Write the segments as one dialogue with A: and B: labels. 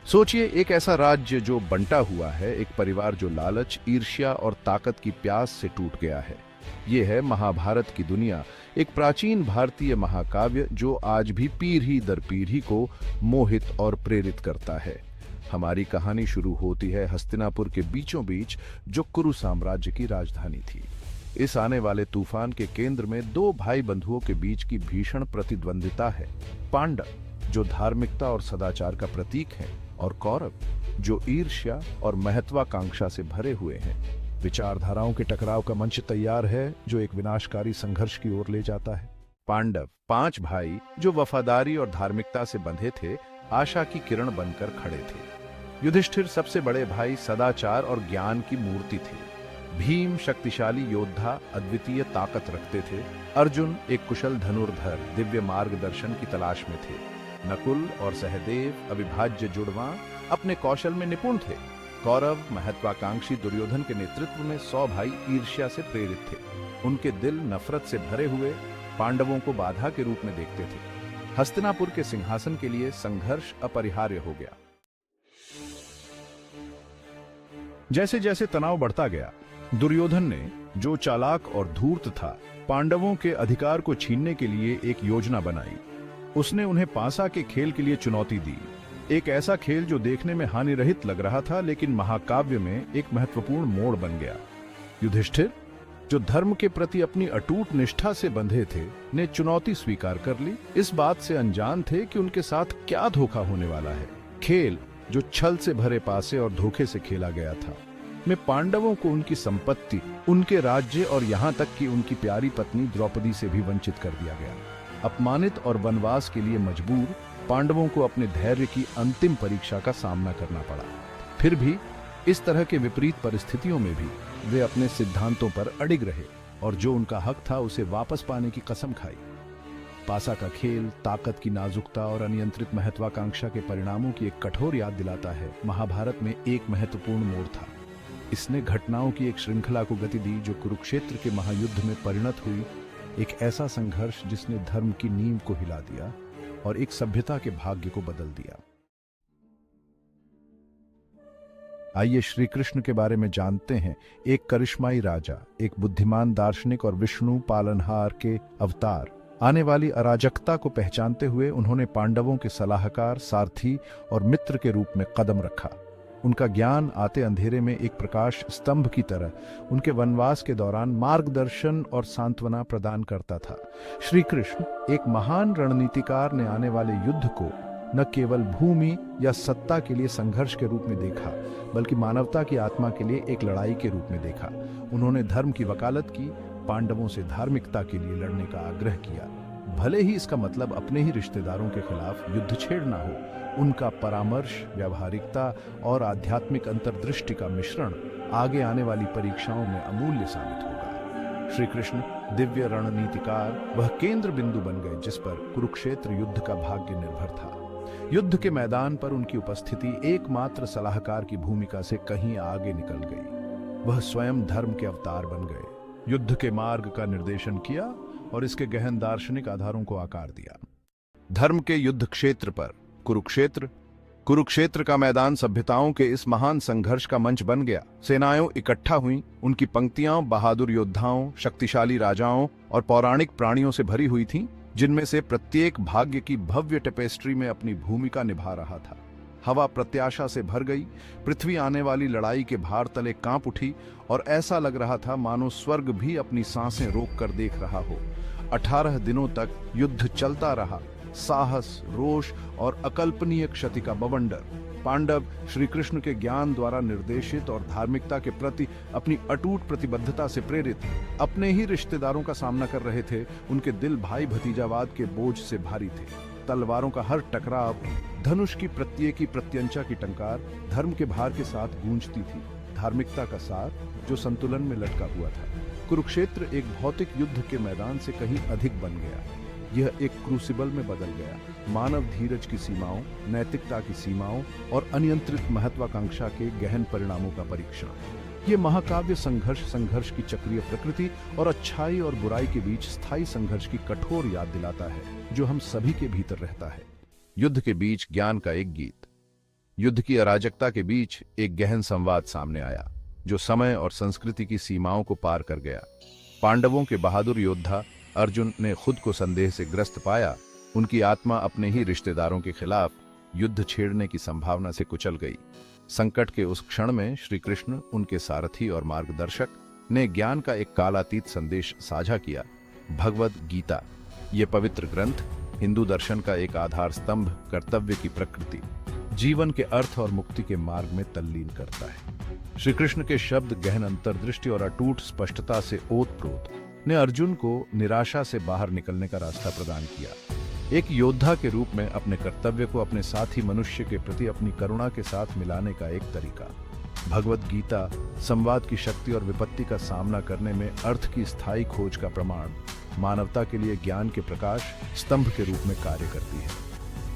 A: सोचिए, एक ऐसा राज्य जो बंटा हुआ है, एक परिवार जो लालच, ईर्ष्या और ताकत की प्यास से टूट गया है। ये है महाभारत की दुनिया, एक प्राचीन भारतीय महाकाव्य जो आज भी पीढ़ी दर पीढ़ी को मोहित और प्रेरित करता है। हमारी कहानी शुरू होती है हस्तिनापुर के बीचों बीच, जो कुरु साम्राज्य की राजधानी थी। इस आने वाले तूफान के केंद्र में दो भाई बंधुओं के बीच की भीषण प्रतिद्वंदिता है। पांडव, जो धार्मिकता और सदाचार का प्रतीक है, और कौरव, जो ईर्ष्या और महत्वाकांक्षा से भरे हुए हैं। विचारधाराओं के टकराव का मंच तैयार है, जो एक विनाशकारी संघर्ष की ओर ले जाता है। पांडव, 5 भाई जो वफादारी और धार्मिकता से बंधे थे, आशा की किरण बनकर खड़े थे। युधिष्ठिर, सबसे बड़े भाई, सदाचार और ज्ञान की मूर्ति थे। भीम, शक्तिशाली योद्धा, अद्वितीय ताकत रखते थे। अर्जुन, एक कुशल धनुर्धर, दिव्य मार्गदर्शन की तलाश में थे। नकुल और सहदेव, अविभाज्य जुड़वां, अपने कौशल में निपुण थे। कौरव, महत्वाकांक्षी दुर्योधन के नेतृत्व में 100 भाई ईर्ष्या से प्रेरित थे। उनके दिल नफरत से भरे हुए, पांडवों को बाधा के रूप में देखते थे। हस्तिनापुर के सिंहासन के लिए संघर्ष अपरिहार्य हो गया। जैसे जैसे तनाव बढ़ता गया, दुर्योधन ने, जो चालाक और धूर्त था, पांडवों के अधिकार को छीनने के लिए एक योजना बनाई। उसने उन्हें पासा के खेल के लिए चुनौती दी, एक ऐसा खेल जो देखने में हानिरहित लग रहा था लेकिन महाकाव्य में एक महत्वपूर्ण मोड़ बन गया। युधिष्ठिर, जो धर्म के प्रति अपनी अटूट निष्ठा से बंधे थे, ने चुनौती स्वीकार कर ली, इस बात से अनजान थे कि उनके साथ क्या धोखा होने वाला है। खेल, जो छल से भरे पासे और धोखे से खेला गया था, में पांडवों को उनकी संपत्ति, उनके राज्य और यहाँ तक कि उनकी प्यारी पत्नी द्रौपदी से भी वंचित कर दिया गया। अपमानित और वनवास के लिए मजबूर, पांडवों को अपने धैर्य की अंतिम परीक्षा का सामना करना पड़ा। फिर भी इस तरह के विपरीत परिस्थितियों में भी वे अपने सिद्धांतों पर अडिग रहे और जो उनका हक था उसे वापस पाने की कसम खाई। पासा का खेल, ताकत की नाजुकता और अनियंत्रित महत्वाकांक्षा के परिणामों की एक कठोर याद दिलाता है। महाभारत में एक महत्वपूर्ण मोड़ था। इसने घटनाओं की एक श्रृंखला को गति दी जो कुरुक्षेत्र के महायुद्ध में परिणत हुई। एक ऐसा संघर्ष जिसने धर्म की नींव को हिला दिया और एक सभ्यता के भाग्य को बदल दिया। आइए श्री कृष्ण के बारे में जानते हैं। एक करिश्माई राजा, एक बुद्धिमान दार्शनिक और विष्णु पालनहार के अवतार। आने वाली अराजकता को पहचानते हुए उन्होंने पांडवों के सलाहकार, सारथी और मित्र के रूप में कदम रखा। उनका ज्ञान आते अंधेरे में एक प्रकाश स्तंभ की तरह उनके वनवास के दौरान मार्गदर्शन और सांत्वना प्रदान करता था। श्री कृष्ण, एक महान रणनीतिकार, ने आने वाले युद्ध को न केवल भूमि या सत्ता के लिए संघर्ष के रूप में देखा, बल्कि मानवता की आत्मा के लिए एक लड़ाई के रूप में देखा। उन्होंने धर्म की वकालत की, पांडवों से धार्मिकता के लिए लड़ने का आग्रह किया, भले ही इसका मतलब अपने ही रिश्तेदारों के खिलाफ युद्ध छेड़ना हो। उनका परामर्श, व्यावहारिकता और आध्यात्मिक अंतर्दृष्टि का मिश्रण आगे आने वाली परीक्षाओं में अमूल्य साबित होगा। श्री कृष्ण, दिव्य रणनीतिकार, वह केंद्र बिंदु बन गए जिस पर कुरुक्षेत्र युद्ध का भाग्य निर्भर था। युद्ध के मैदान पर उनकी उपस्थिति एकमात्र सलाहकार की भूमिका से कहीं आगे निकल गई। वह स्वयं धर्म के अवतार बन गए, युद्ध के मार्ग का निर्देशन किया और इसके गहन दार्शनिक आधारों को आकार दिया। धर्म के युद्ध क्षेत्र पर कुरुक्षेत्र का मैदान सभ्यताओं के इस महान संघर्ष का मंच बन गया। सेनाएं इकट्ठा हुईं, उनकी पंक्तियां बहादुर योद्धाओं, शक्तिशाली राजाओं और पौराणिक प्राणियों से भरी हुई थीं, जिनमें से प्रत्येक भाग्य की भव्य टेपेस्ट्री में अपनी भूमिका निभा रहा था। हवा प्रत्याशा से भर गई, पृथ्वी आने वाली लड़ाई के भार तले कांप उठी और ऐसा लग रहा था मानो स्वर्ग भी अपनी सांसें रोक कर देख रहा हो। 18 दिनों तक युद्ध चलता रहा, साहस, रोष और अकल्पनीय क्षति का बवंडर। पांडव, श्री कृष्ण के ज्ञान द्वारा निर्देशित और धार्मिकता के प्रति अपनी अटूट प्रतिबद्धता से प्रेरित, अपने ही रिश्तेदारों का सामना कर रहे थे। उनके दिल भाई भतीजावाद के बोझ से भारी थे। तलवारों का हर टकराव, धनुष की प्रत्येकी प्रत्यंचा की टंकार धर्म के भार के साथ गूंजती थी। धार्मिकता का सार जो संतुलन में लटका हुआ था। कुरुक्षेत्र एक भौतिक युद्ध के मैदान से कहीं अधिक बन गया। यह एक क्रूसिबल में बदल गया। मानव धीरज की सीमाओं, नैतिकता की सीमाओं और अनियंत्रित महत्वाकांक्षा के गहन परिणामों का परीक्षण। ये महाकाव्य संघर्ष की चक्रीय प्रकृति और अच्छाई और बुराई के बीच स्थायी संघर्ष की कठोर याद दिलाता है, जो हम सभी के भीतर रहता है। युद्ध के बीच ज्ञान का एक गीत। युद्ध की अराजकता के बीच एक गहन संवाद सामने आया, जो समय और संस्कृति की सीमाओं को पार कर गया। पांडवों के बहादुर योद्धा अर्जुन ने खुद को संदेह से ग्रस्त पाया। उनकी आत्मा अपने ही रिश्तेदारों के खिलाफ युद्ध छेड़ने की संभावना से कुचल गई। संकट के उस क्षण में श्री कृष्ण, उनके सारथी और मार्गदर्शक, ने ज्ञान का एक कालातीत संदेश साझा किया। भगवद गीता, ये पवित्र ग्रंथ हिंदू दर्शन का एक आधार स्तंभ, कर्तव्य की प्रकृति, जीवन के अर्थ और मुक्ति के मार्ग में तल्लीन करता है। श्री कृष्ण के शब्द गहन अंतर्दृष्टि और अटूट स्पष्टता से ओतप्रोत ने अर्जुन को निराशा से बाहर निकलने का रास्ता प्रदान किया। एक योद्धा के रूप में अपने कर्तव्य को अपने साथी मनुष्य के प्रति अपनी करुणा के साथ मिलाने का एक तरीका। भगवद गीता संवाद की शक्ति और विपत्ति का सामना करने में अर्थ की स्थायी खोज का प्रमाण, मानवता के लिए ज्ञान के प्रकाश स्तंभ के रूप में कार्य करती है।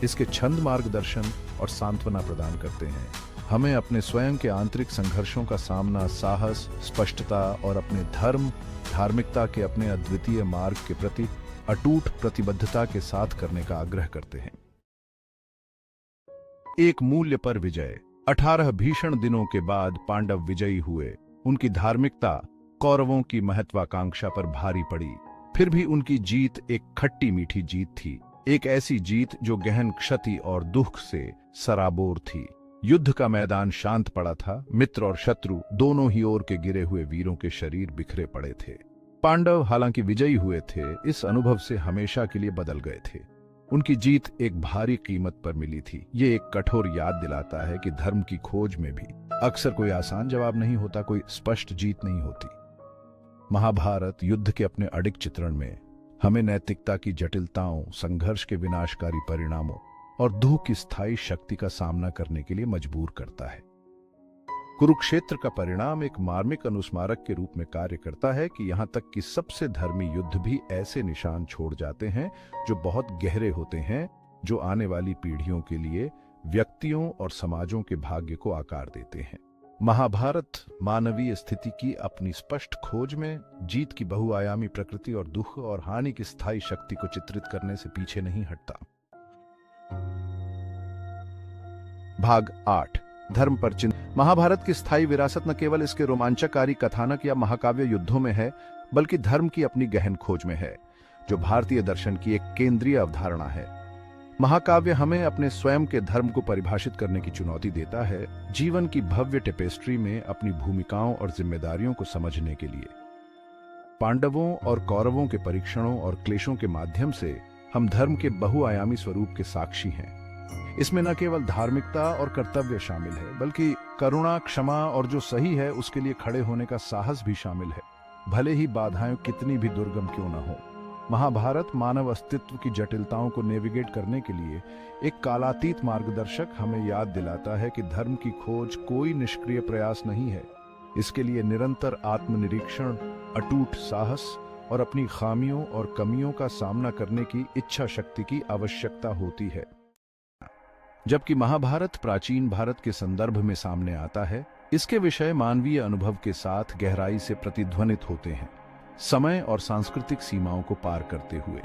A: इसके छंद मार्गदर्शन और सांत्वना प्रदान करते हैं। हमें अपने स्वयं के आंतरिक संघर्षों का सामना साहस, स्पष्टता और अपने धर्म, धार्मिकता के अपने अद्वितीय मार्ग के प्रति अटूट प्रतिबद्धता के साथ करने का आग्रह करते हैं। एक मूल्य पर विजय। 18 भीषण दिनों के बाद पांडव विजयी हुए। उनकी धार्मिकता कौरवों की महत्वाकांक्षा पर भारी पड़ी। फिर भी उनकी जीत एक खट्टी मीठी जीत थी, एक ऐसी जीत जो गहन क्षति और दुख से सराबोर थी। युद्ध का मैदान शांत पड़ा था। मित्र और शत्रु दोनों ही ओर के गिरे हुए वीरों के शरीर बिखरे पड़े थे। पांडव हालांकि विजयी हुए थे, इस अनुभव से हमेशा के लिए बदल गए थे। उनकी जीत एक भारी कीमत पर मिली थी। ये एक कठोर याद दिलाता है कि धर्म की खोज में भी अक्सर कोई आसान जवाब नहीं होता, कोई स्पष्ट जीत नहीं होती। महाभारत युद्ध के अपने अडिग चित्रण में हमें नैतिकता की जटिलताओं, संघर्ष के विनाशकारी परिणामों और दुख की स्थायी शक्ति का सामना करने के लिए मजबूर करता है। कुरुक्षेत्र का परिणाम एक मार्मिक अनुस्मारक के रूप में कार्य करता है कि यहाँ तक कि सबसे धर्मी युद्ध भी ऐसे निशान छोड़ जाते हैं जो बहुत गहरे होते हैं, जो आने वाली पीढ़ियों के लिए व्यक्तियों और समाजों के भाग्य को आकार देते हैं। महाभारत मानवीय स्थिति की अपनी स्पष्ट खोज में जीत की बहुआयामी प्रकृति और दुख और हानि की स्थायी शक्ति को चित्रित करने से पीछे नहीं हटता। भाग 8, धर्म पर चिंतन। महाभारत की स्थायी विरासत न केवल इसके रोमांचकारी कथानक या महाकाव्य युद्धों में है, बल्कि धर्म की अपनी गहन खोज में है, जो भारतीय दर्शन की एक केंद्रीय अवधारणा है। महाकाव्य हमें अपने स्वयं के धर्म को परिभाषित करने की चुनौती देता है, जीवन की भव्य टेपेस्ट्री में अपनी भूमिकाओं और जिम्मेदारियों को समझने के लिए। पांडवों और कौरवों के परीक्षणों और क्लेशों के माध्यम से हम धर्म के बहुआयामी स्वरूप के साक्षी हैं। इसमें न केवल धार्मिकता और कर्तव्य शामिल है, बल्कि करुणा, क्षमा और जो सही है उसके लिए खड़े होने का साहस भी शामिल है, भले ही बाधाएं कितनी भी दुर्गम क्यों न हो। महाभारत मानव अस्तित्व की जटिलताओं को नेविगेट करने के लिए एक कालातीत मार्गदर्शक हमें याद दिलाता है कि धर्म की खोज कोई निष्क्रिय प्रयास नहीं है। इसके लिए निरंतर आत्मनिरीक्षण, अटूट साहस और अपनी खामियों और कमियों का सामना करने की इच्छा शक्ति की आवश्यकता होती है। जबकि महाभारत प्राचीन भारत के संदर्भ में सामने आता है, इसके विषय मानवीय अनुभव के साथ गहराई से प्रतिध्वनित होते हैं, समय और सांस्कृतिक सीमाओं को पार करते हुए।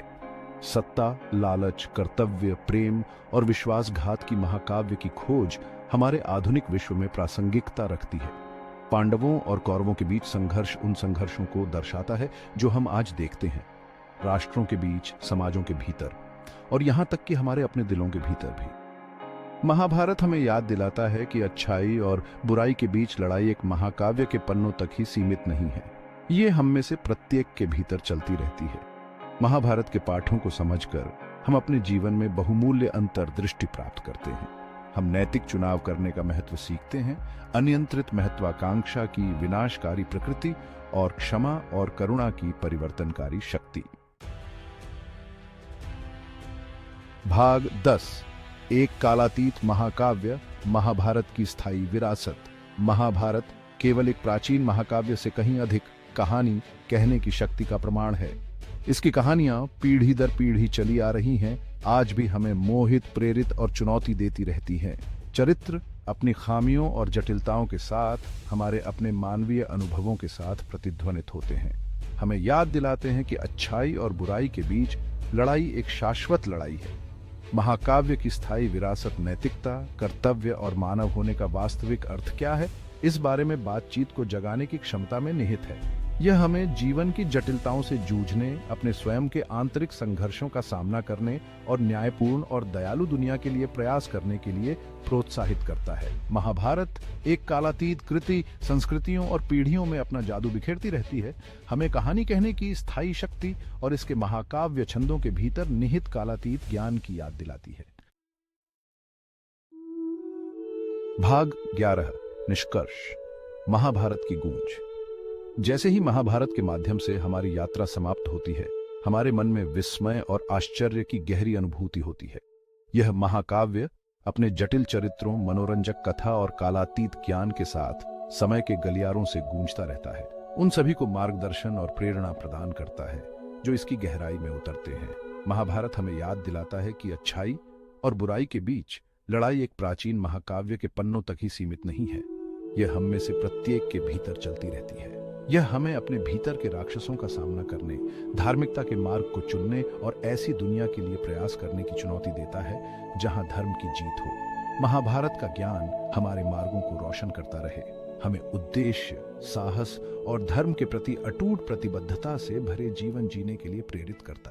A: सत्ता, लालच, कर्तव्य, प्रेम और विश्वासघात की महाकाव्य की खोज हमारे आधुनिक विश्व में प्रासंगिकता रखती है। पांडवों और कौरवों के बीच संघर्ष उन संघर्षों को दर्शाता है जो हम आज देखते हैं, राष्ट्रों के बीच, समाजों के भीतर और यहां तक कि हमारे अपने दिलों के भीतर भी। महाभारत हमें याद दिलाता है कि अच्छाई और बुराई के बीच लड़ाई एक महाकाव्य के पन्नों तक ही सीमित नहीं है, ये हम में से प्रत्येक के भीतर चलती रहती है। महाभारत के पाठों को समझकर हम अपने जीवन में बहुमूल्य अंतर्दृष्टि प्राप्त करते हैं। हम नैतिक चुनाव करने का महत्व सीखते हैं, अनियंत्रित महत्वाकांक्षा की विनाशकारी प्रकृति और क्षमा और करुणा की परिवर्तनकारी शक्ति। भाग 10, एक कालातीत महाकाव्य, महाभारत की स्थायी विरासत। महाभारत केवल एक प्राचीन महाकाव्य से कहीं अधिक कहानी कहने की शक्ति का प्रमाण है। इसकी कहानियां पीढ़ी दर पीढ़ी चली आ रही हैं, आज भी हमें मोहित, प्रेरित और चुनौती देती रहती हैं। चरित्र अपनी खामियों और जटिलताओं के साथ हमारे अपने मानवीय अनुभवों के साथ प्रतिध्वनित होते हैं, हमें याद दिलाते हैं कि अच्छाई और बुराई के बीच लड़ाई एक शाश्वत लड़ाई है। महाकाव्य की स्थायी विरासत, नैतिकता, कर्तव्य और मानव होने का वास्तविक अर्थ क्या है, इस बारे में बातचीत को जगाने की क्षमता में निहित है। यह हमें जीवन की जटिलताओं से जूझने, अपने स्वयं के आंतरिक संघर्षों का सामना करने और न्यायपूर्ण और दयालु दुनिया के लिए प्रयास करने के लिए प्रोत्साहित करता है। महाभारत एक कालातीत कृति संस्कृतियों और पीढ़ियों में अपना जादू बिखेरती रहती है, हमें कहानी कहने की स्थायी शक्ति और इसके महाकाव्य छंदों के भीतर निहित कालातीत ज्ञान की याद दिलाती है। भाग 11, निष्कर्ष, महाभारत की गूंज। जैसे ही महाभारत के माध्यम से हमारी यात्रा समाप्त होती है, हमारे मन में विस्मय और आश्चर्य की गहरी अनुभूति होती है। यह महाकाव्य अपने जटिल चरित्रों, मनोरंजक कथा और कालातीत ज्ञान के साथ समय के गलियारों से गूंजता रहता है। उन सभी को मार्गदर्शन और प्रेरणा प्रदान करता है जो इसकी गहराई में उतरते हैं। महाभारत हमें याद दिलाता है कि अच्छाई और बुराई के बीच लड़ाई एक प्राचीन महाकाव्य के पन्नों तक ही सीमित नहीं है। यह हम में से प्रत्येक के भीतर चलती रहती है। यह हमें अपने भीतर के राक्षसों का सामना करने, धार्मिकता के मार्ग को चुनने और ऐसी दुनिया के लिए प्रयास करने की चुनौती देता है जहां धर्म की जीत हो। महाभारत का ज्ञान हमारे मार्गों को रोशन करता रहे, हमें उद्देश्य, साहस और धर्म के प्रति अटूट प्रतिबद्धता से भरे जीवन जीने के लिए प्रेरित करता है।